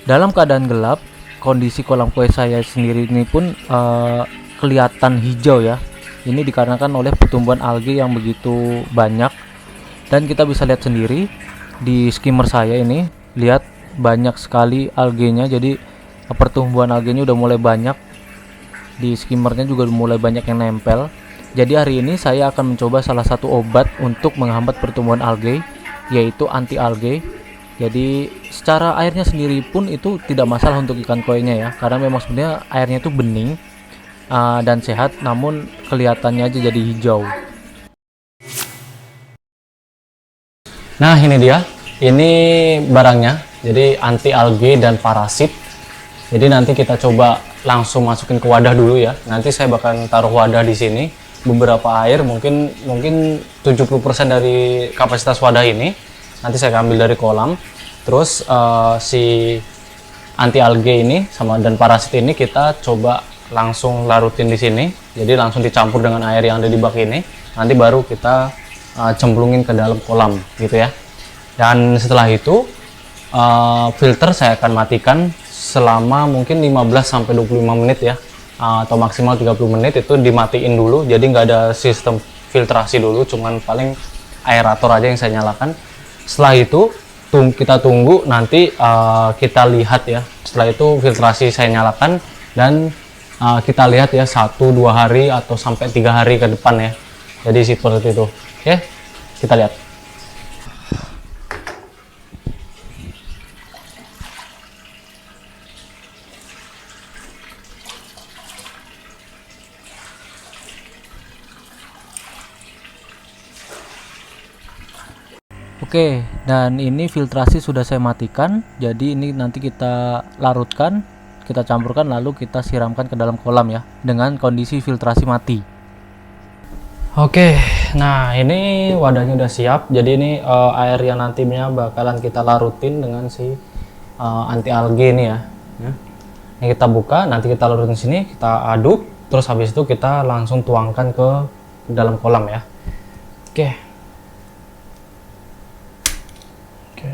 Dalam keadaan gelap, kondisi kolam koi saya sendiri ini pun kelihatan hijau ya. Ini dikarenakan oleh pertumbuhan alga yang begitu banyak, dan kita bisa lihat sendiri di skimmer saya ini, lihat banyak sekali algenya. Jadi pertumbuhan algenya udah mulai banyak, di skimmernya juga udah mulai banyak yang nempel. Jadi hari ini saya akan mencoba salah satu obat untuk menghambat pertumbuhan algae, yaitu anti algae. Jadi secara airnya sendiri pun itu tidak masalah untuk ikan koinya ya, karena memang sebenarnya airnya itu bening dan sehat, namun kelihatannya aja jadi hijau. Nah, ini dia. Ini barangnya. Jadi anti algae dan parasit. Jadi nanti kita coba langsung masukin ke wadah dulu ya. Nanti saya bakal taruh wadah di sini. Beberapa air, mungkin 70% dari kapasitas wadah ini nanti saya ambil dari kolam. Terus si anti algae ini sama dan parasit ini kita coba langsung larutin di sini. Jadi langsung dicampur dengan air yang ada di bak ini. Nanti baru kita cemplungin ke dalam kolam gitu ya. Dan setelah itu filter saya akan matikan selama mungkin 15-25 menit ya, atau maksimal 30 menit itu dimatiin dulu. Jadi nggak ada sistem filtrasi dulu, cuman paling aerator aja yang saya nyalakan. Setelah itu kita tunggu, nanti kita lihat ya. Setelah itu filtrasi saya nyalakan dan kita lihat ya 1-2 hari atau sampai 3 hari ke depan ya. Jadi seperti itu. Oke, kita lihat. Oke, dan ini filtrasi sudah saya matikan. Jadi ini nanti kita larutkan, kita campurkan, lalu kita siramkan ke dalam kolam ya, dengan kondisi filtrasi mati. Oke, nah ini wadahnya udah siap. Jadi ini air yang nantinya bakalan kita larutin dengan si anti algae ini ya. Ini kita buka, nanti kita larutin sini, kita aduk, terus habis itu kita langsung tuangkan ke dalam kolam ya. Oke. Oke.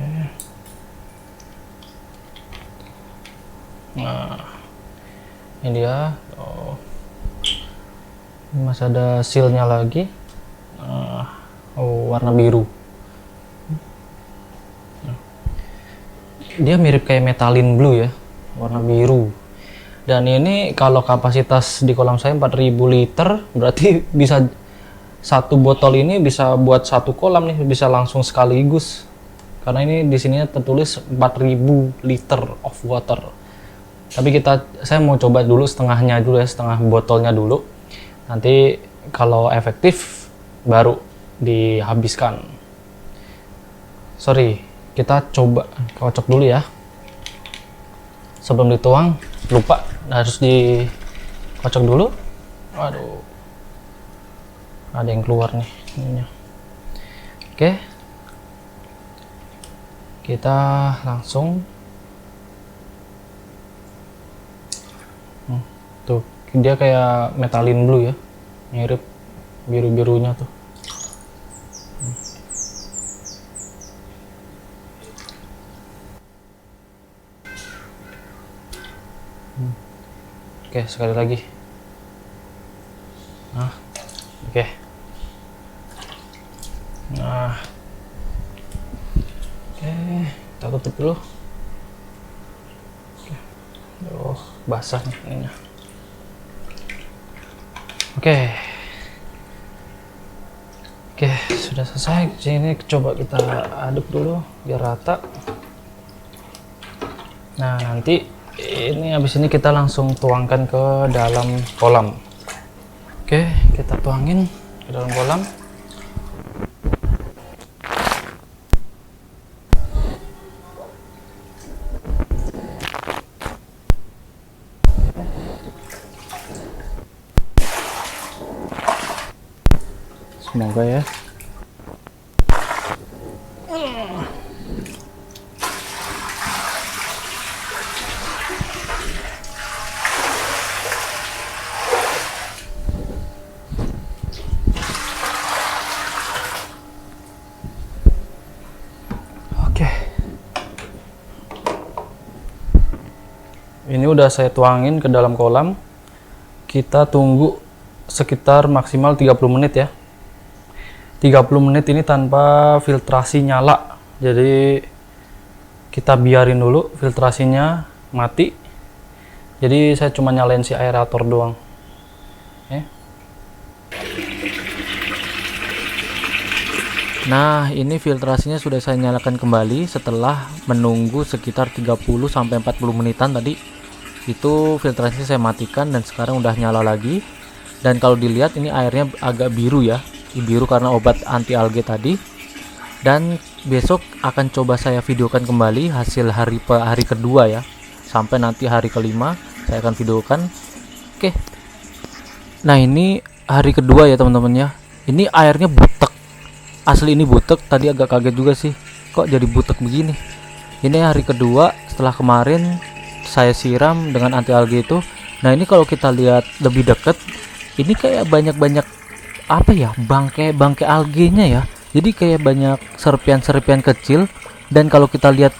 Nah, ini dia. Ini masih ada sealnya lagi. Warna biru. Dia mirip kayak metalin blue ya, warna biru. Dan ini kalau kapasitas di kolam saya 4000 liter, berarti bisa satu botol ini bisa buat satu kolam nih, bisa langsung sekaligus. Karena ini di sini tertulis 4000 liter of water. Tapi saya mau coba dulu setengahnya dulu ya, setengah botolnya dulu. Nanti kalau efektif baru dihabiskan. Sorry, kita coba kocok dulu ya. Sebelum dituang, lupa harus dikocok dulu. Waduh, ada yang keluar nih ininya. Oke, kita langsung tuh, dia kayak metalin blue ya, mirip biru-birunya tuh. Oke, sekali lagi. Nah, oke. Nah, oke, kita tutup dulu. Oke, basah nih ininya. Oke, sudah selesai. Sini coba kita aduk dulu biar rata. Nah, nanti ini habis ini kita langsung tuangkan ke dalam kolam. Oke, kita tuangin ke dalam kolam. Semoga ya. Ini udah saya tuangin ke dalam kolam. Kita tunggu sekitar maksimal 30 menit ya. 30 menit ini tanpa filtrasi nyala. Jadi kita biarin dulu filtrasinya mati. Jadi saya cuma nyalain si aerator doang. Oke. Nah, ini filtrasinya sudah saya nyalakan kembali setelah menunggu sekitar 30 sampai 40 menitan tadi. Itu filtrasinya saya matikan dan sekarang udah nyala lagi. Dan kalau dilihat ini airnya agak biru ya. Biru karena obat anti alge tadi. Dan besok akan coba saya videokan kembali hasil hari kedua ya. Sampai nanti hari kelima saya akan videokan. Oke. Nah, ini hari kedua ya teman-teman ya. Ini airnya butek. Asli ini butek, tadi agak kaget juga sih. Kok jadi butek begini? Ini hari kedua setelah kemarin saya siram dengan anti alge itu. Nah, ini kalau kita lihat lebih dekat, ini kayak banyak-banyak apa ya? Bangkai algenya ya. Jadi kayak banyak serpian-serpian kecil. Dan kalau kita lihat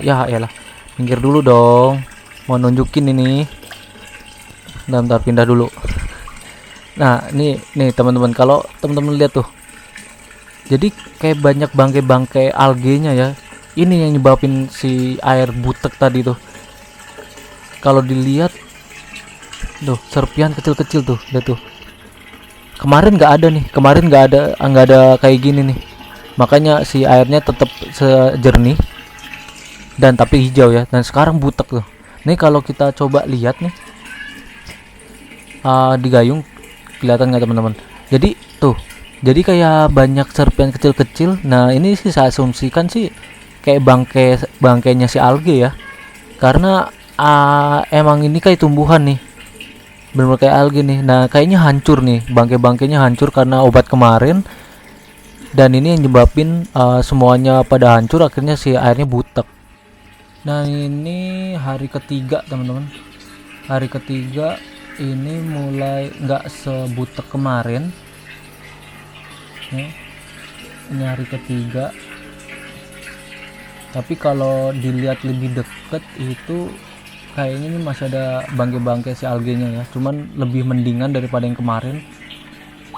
ya elah, minggir dulu dong. Mau nunjukin ini. Bentar pindah dulu. Nah, nih teman-teman, kalau teman-teman lihat tuh. Jadi kayak banyak bangkai-bangkai algenya ya. Ini yang nyebabin si air butek tadi tuh. Kalau dilihat tuh serpian kecil-kecil tuh, lihat tuh. Kemarin nggak ada nih, nggak ada kayak gini nih. Makanya si airnya tetap sejernih dan tapi hijau ya. Dan sekarang butek tuh. Nih kalau kita coba lihat nih di gayung, kelihatan nggak teman-teman? Jadi tuh. Jadi kayak banyak serpian kecil-kecil. Nah, ini sih saya asumsikan sih kayak bangkainya si alge ya. Karena emang ini kayak tumbuhan nih. Bener kayak alge nih. Nah, kayaknya hancur nih. Bangkai-bangkainya hancur karena obat kemarin. Dan ini yang nyebabin semuanya pada hancur, akhirnya si airnya butek. Nah, ini hari ketiga teman-teman. Hari ketiga ini mulai nggak sebutek kemarin. Ini hari ketiga, tapi kalau dilihat lebih deket itu kayaknya ini masih ada bangkai-bangkai si algenya ya, cuman lebih mendingan daripada yang kemarin.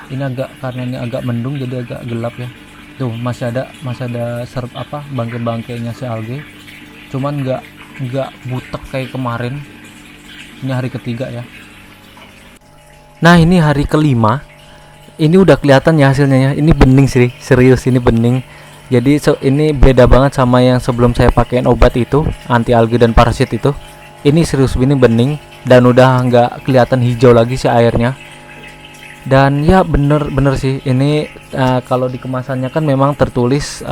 Ini karena ini agak mendung jadi agak gelap ya. Tuh masih ada bangkai-bangkainya si alge, cuman nggak butek kayak kemarin. Ini hari ketiga ya. Nah, ini hari kelima. Ini udah kelihatan ya hasilnya ya. Ini bening sih, serius ini bening. Jadi ini beda banget sama yang sebelum saya pakein obat itu, anti alge dan parasit itu. Ini serius ini bening dan udah nggak kelihatan hijau lagi si airnya. Dan ya bener sih ini kalau di kemasannya kan memang tertulis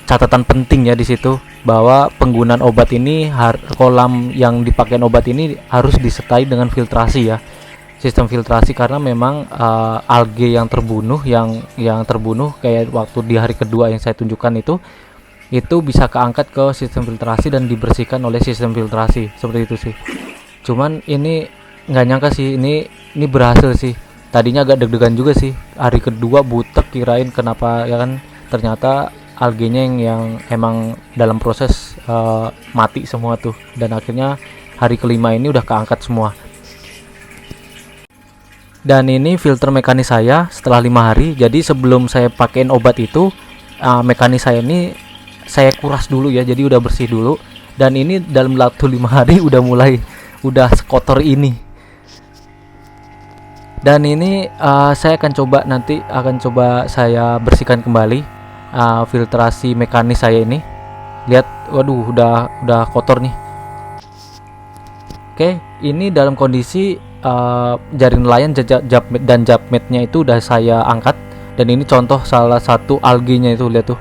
catatan penting ya di situ bahwa penggunaan obat ini kolam yang dipakein obat ini harus disertai dengan filtrasi ya. Sistem filtrasi karena memang alge yang terbunuh kayak waktu di hari kedua yang saya tunjukkan itu bisa keangkat ke sistem filtrasi dan dibersihkan oleh sistem filtrasi seperti itu sih. Cuman ini nggak nyangka sih ini berhasil sih. Tadinya agak deg-degan juga sih. Hari kedua butek kirain kenapa ya kan, ternyata algenya yang emang dalam proses mati semua tuh, dan akhirnya hari kelima ini udah keangkat semua. Dan ini filter mekanis saya setelah 5 hari. Jadi sebelum saya pakein obat itu mekanis saya ini saya kuras dulu ya, jadi udah bersih dulu. Dan ini dalam waktu 5 hari udah sekotor ini. Dan ini saya akan coba saya bersihkan kembali filtrasi mekanis saya ini. Lihat, waduh udah kotor nih. Oke, ini dalam kondisi jaring nelayan dan jabmetnya itu udah saya angkat. Dan ini contoh salah satu algenya itu, lihat tuh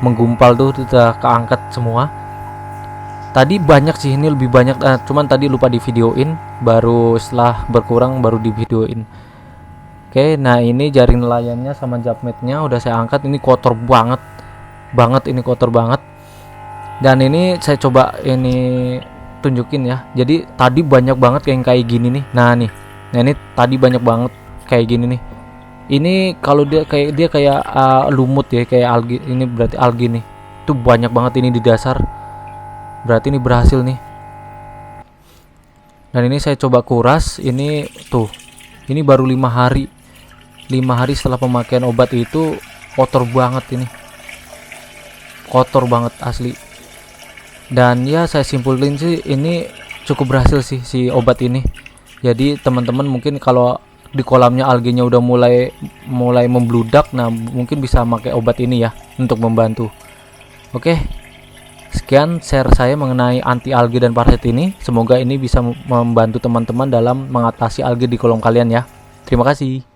menggumpal tuh, udah keangkat semua. Tadi banyak sih, ini lebih banyak, cuman tadi lupa di videoin, baru setelah berkurang baru di videoin. Oke, nah ini jaring nelayannya sama jabmetnya udah saya angkat. Ini kotor banget ini kotor banget. Dan ini saya coba ini tunjukin ya. Jadi tadi banyak banget kayak gini nih. Nah ini tadi banyak banget kayak gini nih. Ini kalau dia kayak lumut ya, kayak algi. Ini berarti algi nih. Itu banyak banget ini di dasar. Berarti ini berhasil nih. Dan ini saya coba kuras, ini tuh, ini baru 5 hari. 5 hari setelah pemakaian obat itu kotor banget ini. Kotor banget asli. Dan ya saya simpulin sih ini cukup berhasil sih si obat ini. Jadi teman-teman mungkin kalau di kolamnya algenya udah mulai membludak, nah mungkin bisa pakai obat ini ya untuk membantu. Oke. Sekian share saya mengenai anti algi dan parasit ini. Semoga ini bisa membantu teman-teman dalam mengatasi algi di kolam kalian ya. Terima kasih.